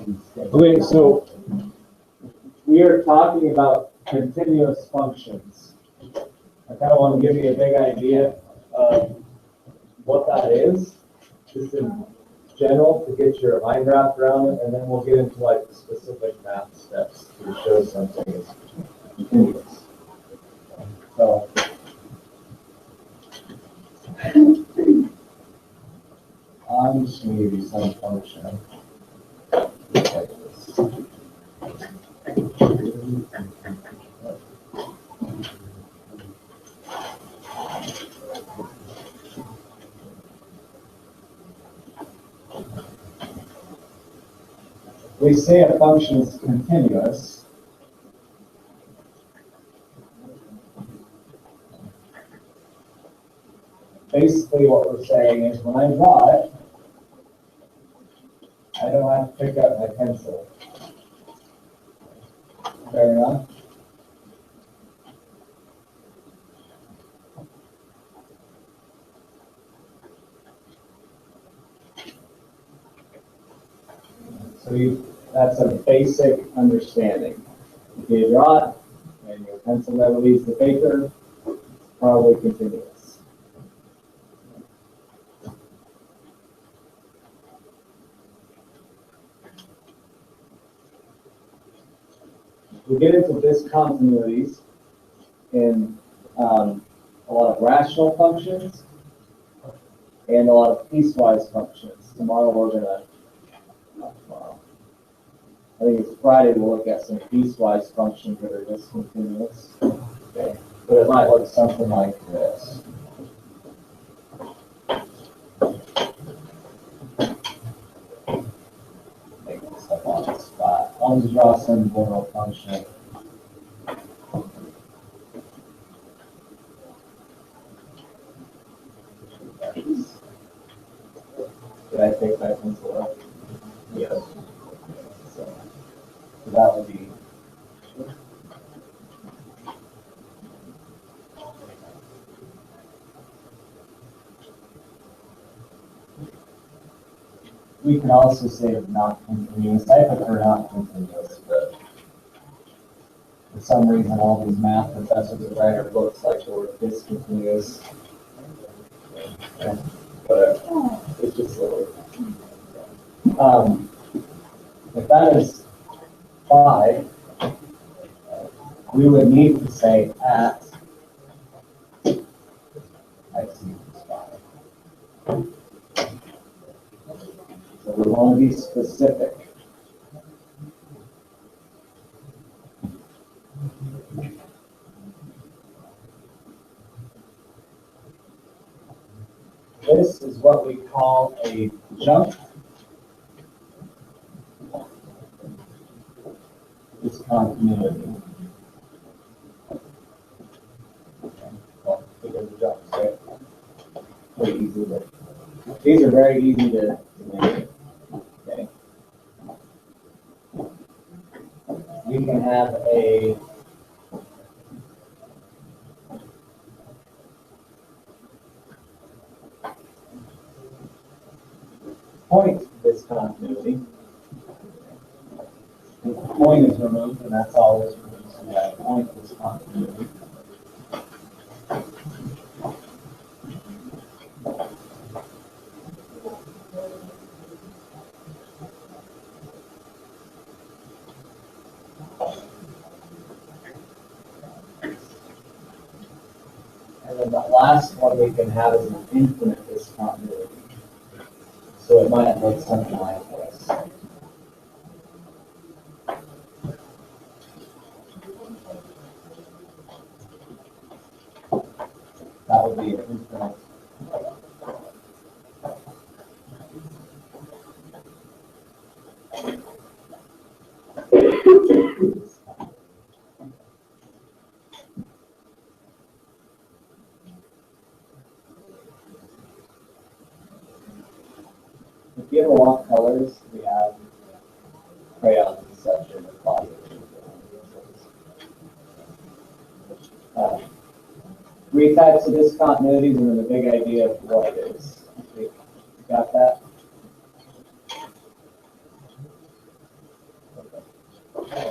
Okay, so we are talking about continuous functions. I kind of want to give you a big idea of what that is, just in general, to get your mind wrapped around it, and then we'll get into like the specific math steps to show something is continuous. So, I'm just going to give you some function like this. We say a function is continuous. Basically what we're saying is when I draw it, I don't have to pick up my pencil. Fair enough? So that's a basic understanding. If you draw it and your pencil never leaves the paper, it's probably continuous. We get into discontinuities in a lot of rational functions and a lot of piecewise functions. Tomorrow we're going to, not tomorrow, I think it's Friday, we'll look at some piecewise functions that are discontinuous. Okay. But it might look something like this. Make this up on the spot. I'll just draw some general function. Did I take my pencil up? Yes. So that would be we can also say not continuous. I prefer not continuous, but for some reason all these math professors that write our books like the word discontinuous. But it's just a little. If that is 5, we would need to say at x equals 5. So we want to be specific. This is what we call a jump discontinuity. Well, because the jumps, right? Pretty easy to, these are very easy to make. Okay. We can have a point discontinuity. The point is removed, and that's all that's removed. So we have point discontinuity. And then the last one we can have is an infinite discontinuity. So it might look something like this. That would be an infinite. If you ever want colors, we have crayons and such in the closet. Three types of discontinuities and then the big idea of what it is. You got that?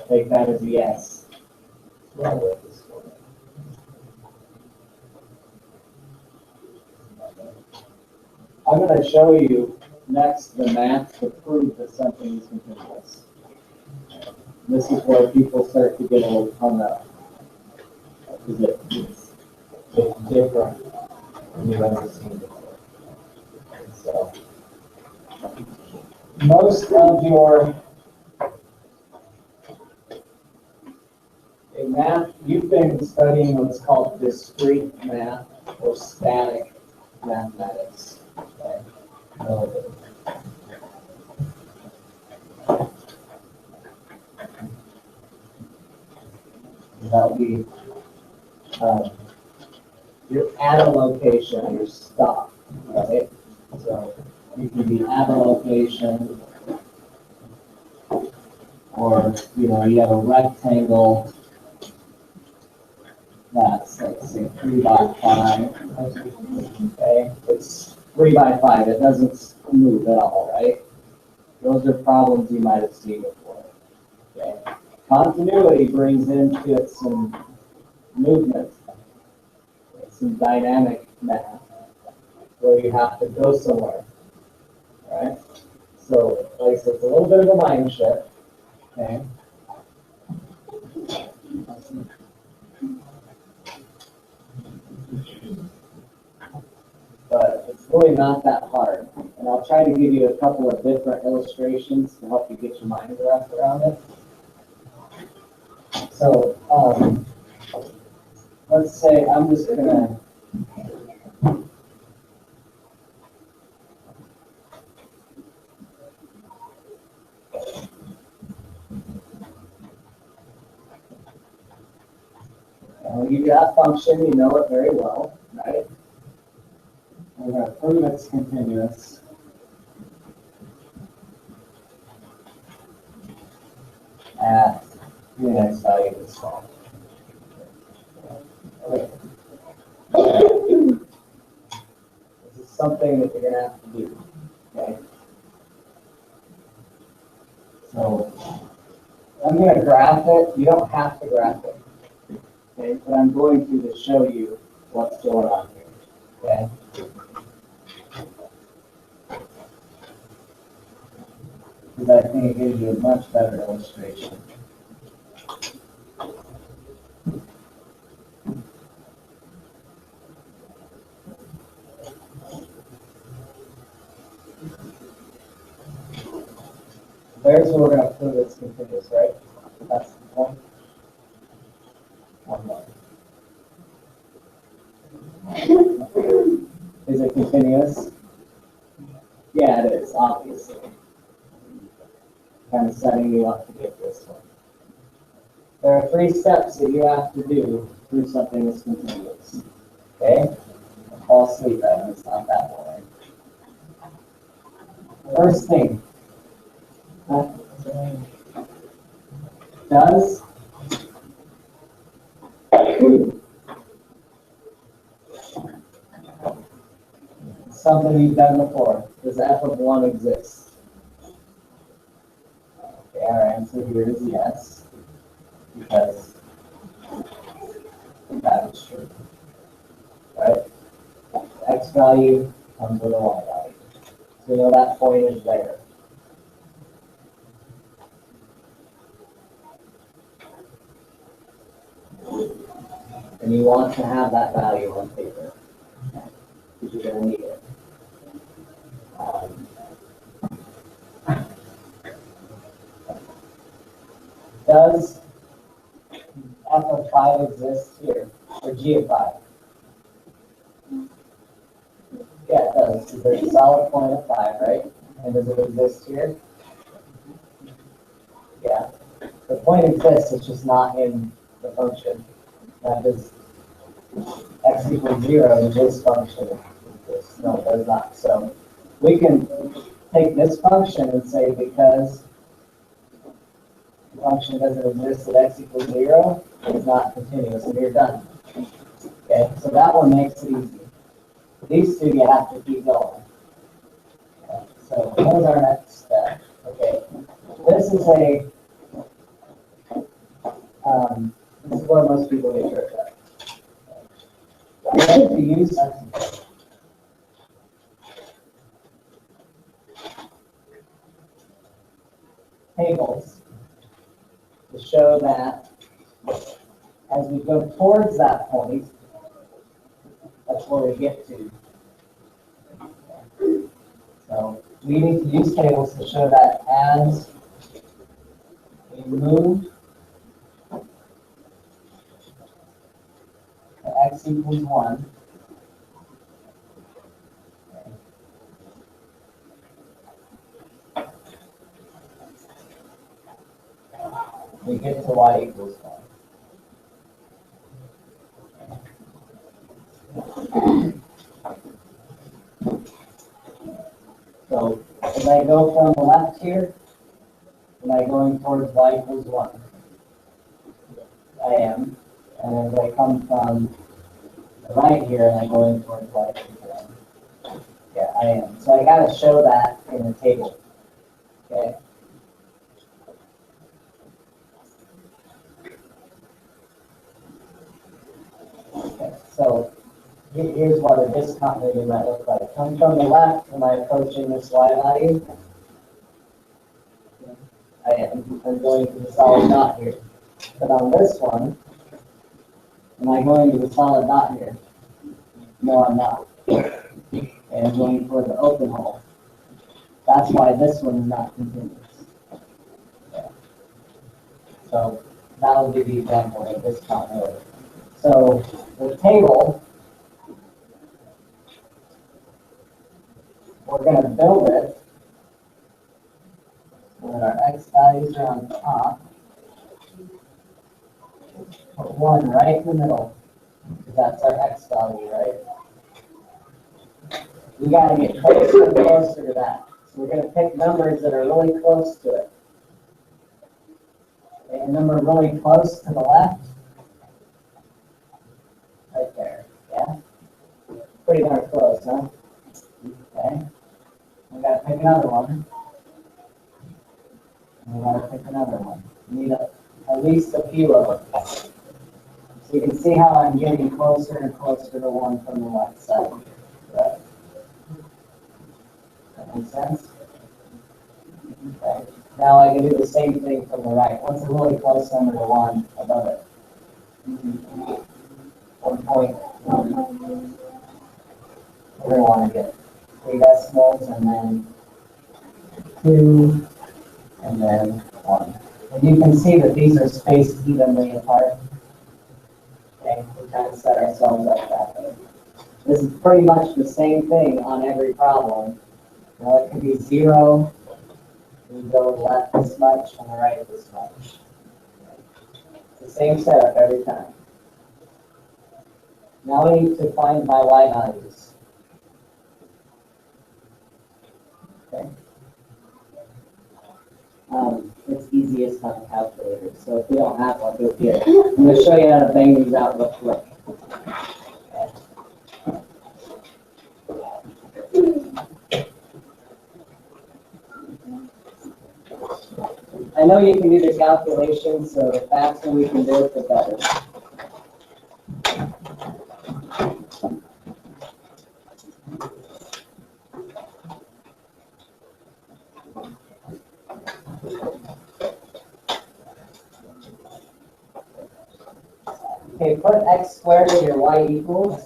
Take that as a yes. Run with this one. I'm going to show you next the math to prove that something is continuous. This is where people start to get a little hung up. Because it's different than you've ever seen before. So, most of your math, you've been studying what's called discrete math or static mathematics. Okay? That'll be you're at a location, you're stopped, right? So you can be at a location, or you have a rectangle that's, let's say, 3 by 5. Okay, it's 3 by 5. It doesn't move at all, right? Those are problems you might have seen before. Okay, continuity brings into it some movement, some dynamic math, where you have to go somewhere, right? So, like I said, it's a little bit of a mind shift, okay? But it's really not that hard. And I'll try to give you a couple of different illustrations to help you get your mind wrapped around it. So, let's say I'm just going to I'll give you that function, you know it very well, right? We're going to prove it's continuous. At the next value of this one. Okay. This is something that you're going to have to do, okay? So, I'm going to graph it. You don't have to graph it. Okay, but I'm going to show you what's going on here. Okay. Because I think it gives you a much better illustration. There's where we're going to prove it's continuous, right? That's the point. Is it continuous? Yeah, it is, obviously. Kind of setting you up to get this one. There are 3 steps that you have to do to prove something is continuous. Okay? Fall asleep at it, it's not that boring. First thing. Does something you've done before, does f of 1 exist? Okay, our answer here is yes, because that is true. Right? X value comes with a y value. So you know that point is there. And you want to have that value on paper, because you're going to need it. Does f of 5 exist here, or g of 5? Yeah, it does. So there's a solid point of 5, right? And does it exist here? Yeah. The point exists, it's just not in the function. That does x equals 0 in this function exists. No, it does not. So we can take this function and say because the function doesn't exist at x equals 0, it's not continuous, and you're done. Okay, so that one makes it easy. These two you have to keep going. Okay, so what is our next step? Okay, this is a This is where most people get tripped up. I like to use tables to show that as we go towards that point, that's where we get to. So we need to use tables to show that as we move to x equals 1, we get to y equals 1. So as I go from the left here, am I going towards y equals 1? I am. And as I come from the right here, am I going towards y equals 1? Yeah, I am. So I got to show that in the table. Okay. Okay. So here's what a discontinuity might look like. Come from the left, am I approaching this y value? I am. I'm going to the solid dot here. But on this one, am I going to the solid dot here? No, I'm not. And I'm going for the open hole. That's why this one is not continuous. Okay. So that will be the example of this continuity. So the table, we're going to build it so that our x values are on top. Put 1 right in the middle, because that's our x value, right? We got to get closer and closer to that. So we're going to pick numbers that are really close to it. Okay, a number really close to the left, right there. Yeah, pretty darn close, huh? Okay. We got to pick another one. And we got to pick another one. We need at least a few of them. So you can see how I'm getting closer and closer to the one from the left side. Right? That makes sense? Okay. Now I can do the same thing from the right. What's a really close number to 1 above it? 1.1. We're going to want to get 3 decimals and then 2 and then 1. And you can see that these are spaced evenly apart. Okay, we kind of set ourselves up that way. This is pretty much the same thing on every problem. Now it could be 0. We go left this much and the right this much. It's the same setup every time. Now we need to find my y values. Okay. It's easiest on a calculator, so if you don't have one, do it here. I'm going to show you how to bang these out real quick. I know you can do the calculations, so the faster we can do it, the better. Okay, put x squared in your y equals.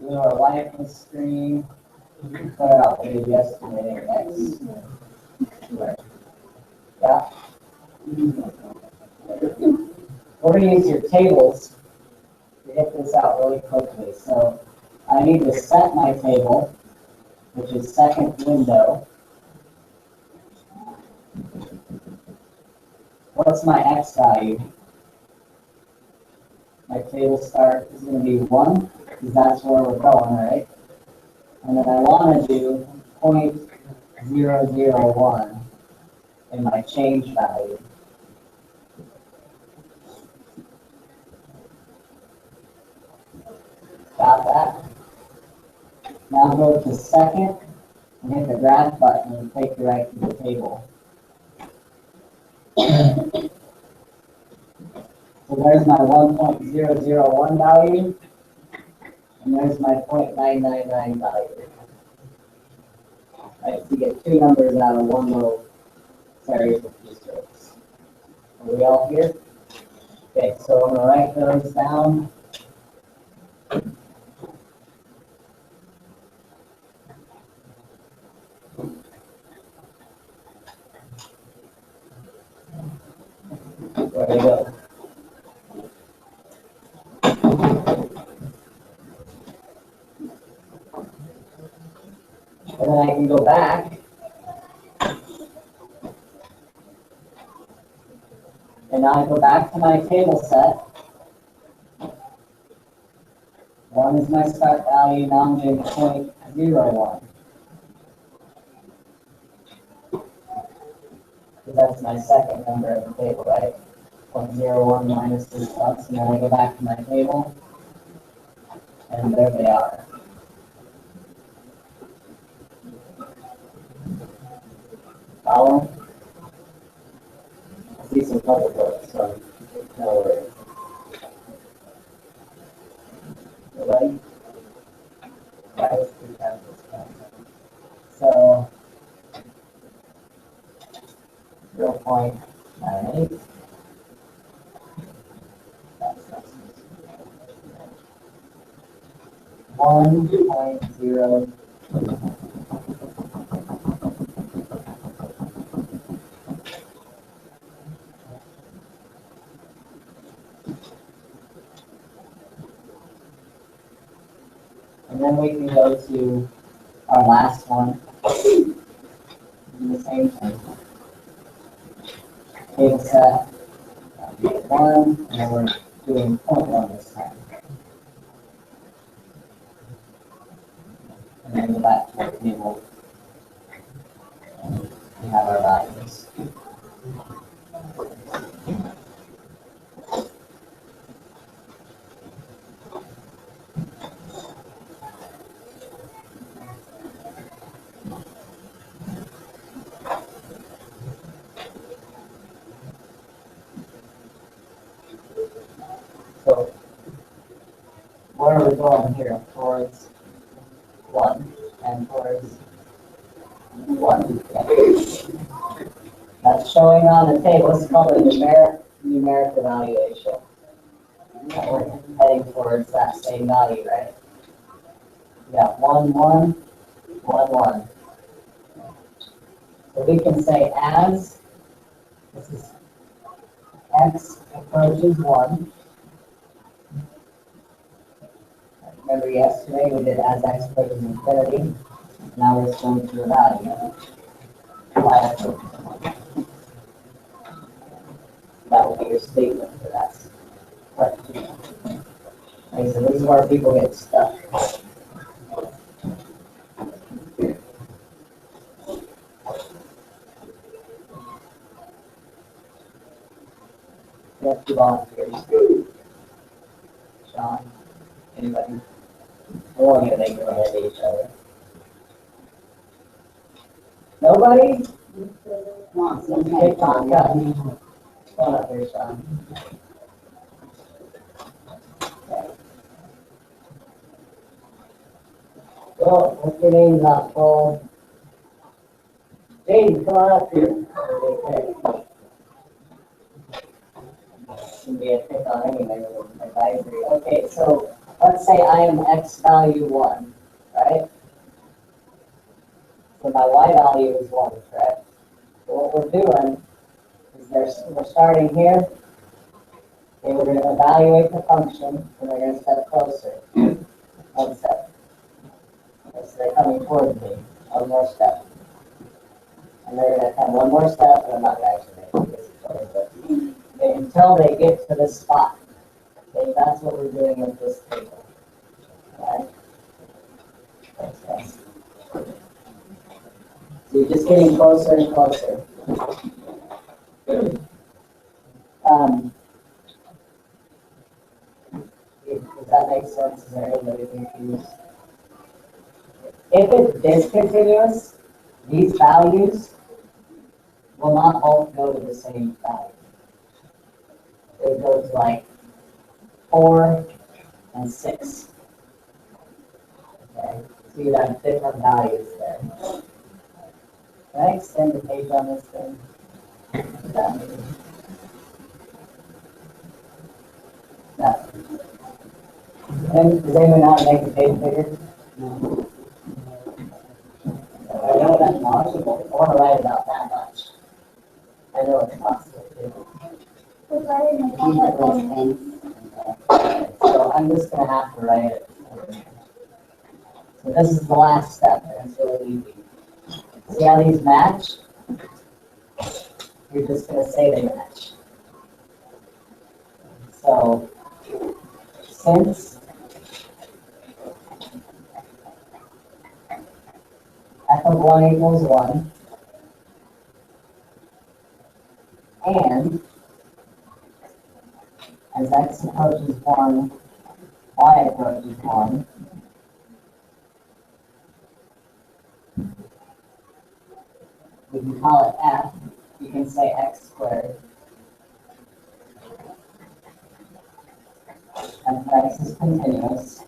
Do our y equals 3. Put it out, maybe estimating x squared. Yeah. We're going to use your tables to get this out really quickly. So I need to set my table, which is second window. What's my x value? My table start is going to be 1, because that's where we're going, right? And then I want to do 0.001 in my change value. a second and hit the graph button and take you right to the table. So there's my 1.001 value, and there's my 0.999 value. Right, so you get two numbers out of one little series of keystrokes. Are we all here? Okay, so I'm going to write those down. Where they go? And then I can go back and now I go back to my table set. One is my start value, now I'm doing 0.01. Because that's my second number in the table, right? 0.01 minus this bucks, and then I go back to my table, and there they are. Follow? I see some public votes, so no worries. Everybody? That was PreCalculus. So 0.98. That's 1.0. And then we can go to our last one. Do the same thing. Table set 1, and then we're doing 0.1 this time. And then go back to our table. And we have our values. So where are we going here? Towards 1 and towards 1. Okay. That's showing on the table. It's called a numeric evaluation. We're heading towards that same value, right? Yeah, 1, 1, 1, 1. So we can say as this is x approaches 1. Remember yesterday we did as x approaches infinity. Now we're going to a value. Y approaches 1. That will be your statement for that question. Okay, so this is where people get stuck. We have two volunteers. Sean, anybody? I want you to think ahead of each other. Nobody? Come on, okay, Sean, come on up here, Sean. Okay. Well, what's your name not full? James, come on up here. Okay. Can be a pick on anything with advisory. Okay, so let's say I am x value 1, right? So my y value is 1, correct? So what we're doing is we're starting here, and we're going to evaluate the function, and we're going to step closer. One step. Okay, so they're coming towards me. One more step. And they're going to come one more step, and I'm not going to actually make this story, but until they get to this spot. Okay, that's what we're doing with this table. Alright? Thanks, guys. So you're just getting closer and closer. Does that make sense? Is there anybody confused? If it's discontinuous, these values will not both go to the same value. It goes like 4 and 6. Okay, so you have different values there. Can I extend the page on this thing? No. And does anyone know how to make the page bigger? I know that's possible. I want to write about that much. I know it's possible too. So I'm just gonna have to write it. So this is the last step, and it's really easy. See how these match? You're just gonna say they match. So since f of 1 equals 1, and as x approaches 1, y approaches 1, we can call it f. You can say x squared. And x is continuous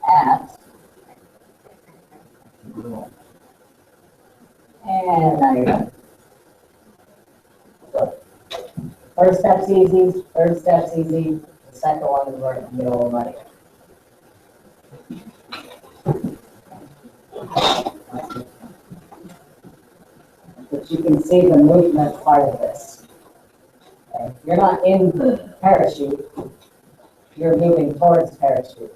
at, and now you're done. So first step's easy, third step's easy, the second one is where it's middle of money. But you can see the movement part of this. Okay? You're not in the parachute, you're moving towards parachute.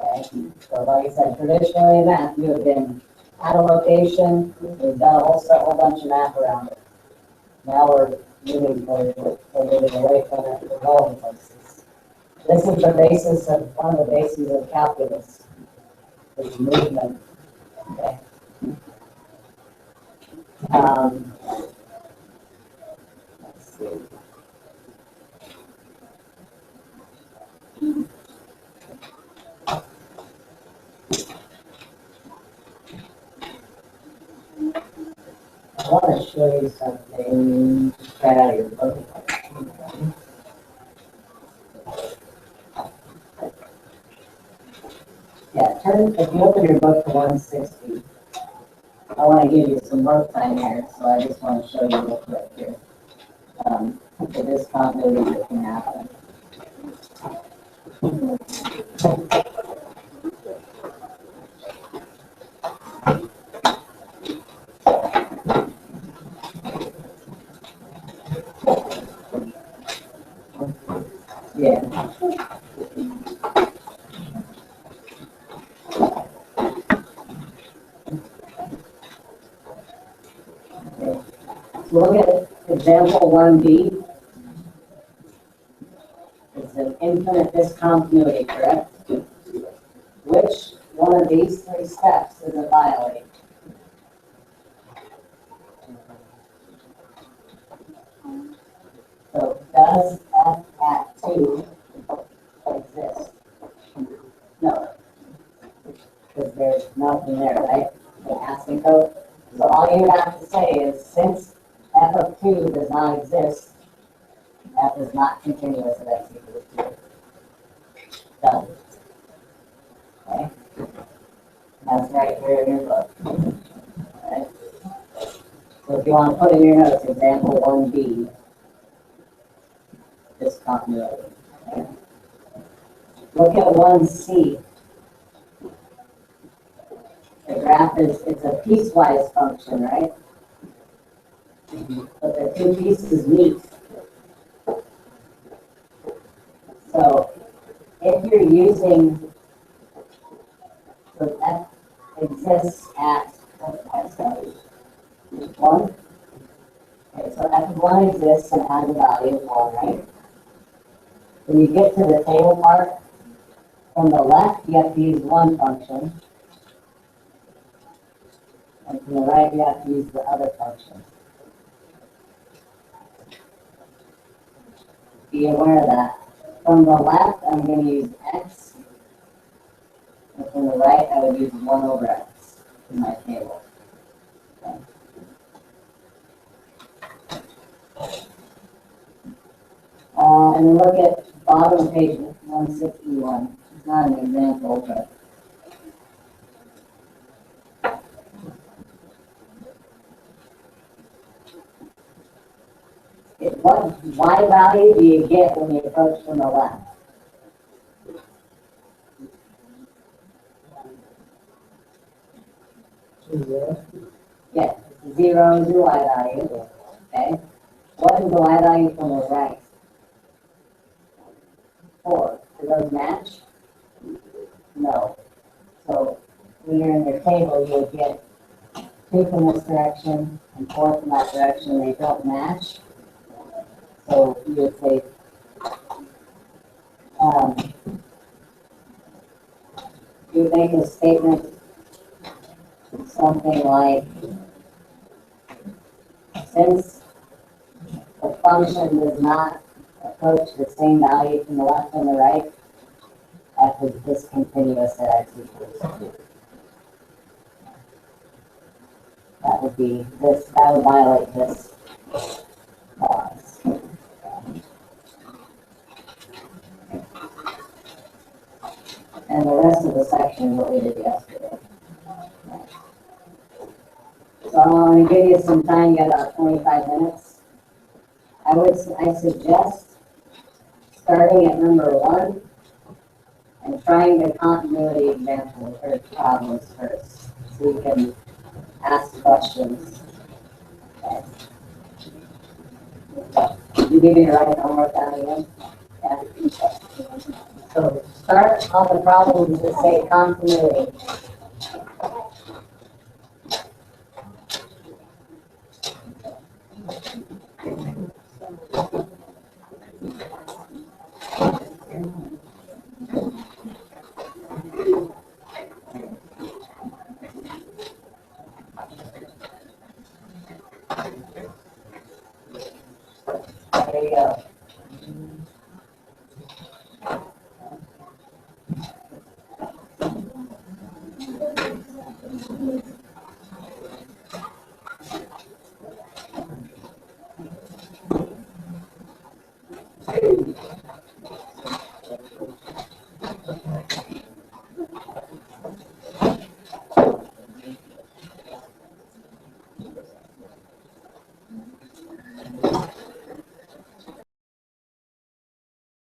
Okay? So like I said, traditionally in math, you have been at a location, we've done a whole bunch of math around it. Now we're moving towards it, we're moving away from it, we're going places. This is the basis of, one of the bases of calculus, is movement. Okay. Let's see. I want to show you something right out of your book. Yeah, if you open your book to 160, I want to give you some work time here, so I just want to show you real quick here. For this continuity that can happen. Yeah. Look at example 1b. It's an infinite discontinuity, correct? Which one of these three steps does it violate? So does f at 2 exist? No. Because there's nothing there, right? The casting code. So all you have to say is, since f of 2 does not exist, f is not continuous at x equals 2. Done. Okay? That's right here in your book. Okay? So if you want to put in your notes, example 1b, discontinuity. Okay? Look at 1c. The graph it's a piecewise function, right? But the two pieces meet. So if you're using, so f exists at, what's that? 1? Okay, so f of 1 exists and has a value of 1, right? When you get to the table part, from the left, you have to use one function. And from the right, you have to use the other function. Be aware of that. From the left, I'm going to use x. right, I would use 1 over x in my table. Okay. And then look at bottom of page 161. It's not an example, but what y value do you get when you approach from the left? Yes, 0 is your y value. Okay. What is the y value from the right? 4. Do those match? No. So when you're in your table, you would get 2 from this direction and 4 from that direction. They don't match. So you would say, you would make a statement something like, since the function does not approach the same value from the left and the right, f is discontinuous at x equals 2. That would be this, that would violate this clause. And the rest of the section is what we did yesterday. So I'm going to give you some time, you got about 25 minutes. I suggest starting at number 1 and trying the continuity example or problems first, so you can ask questions. Okay. You give me the right homework down again? Yeah. So start on the problems that say continuity. There you go.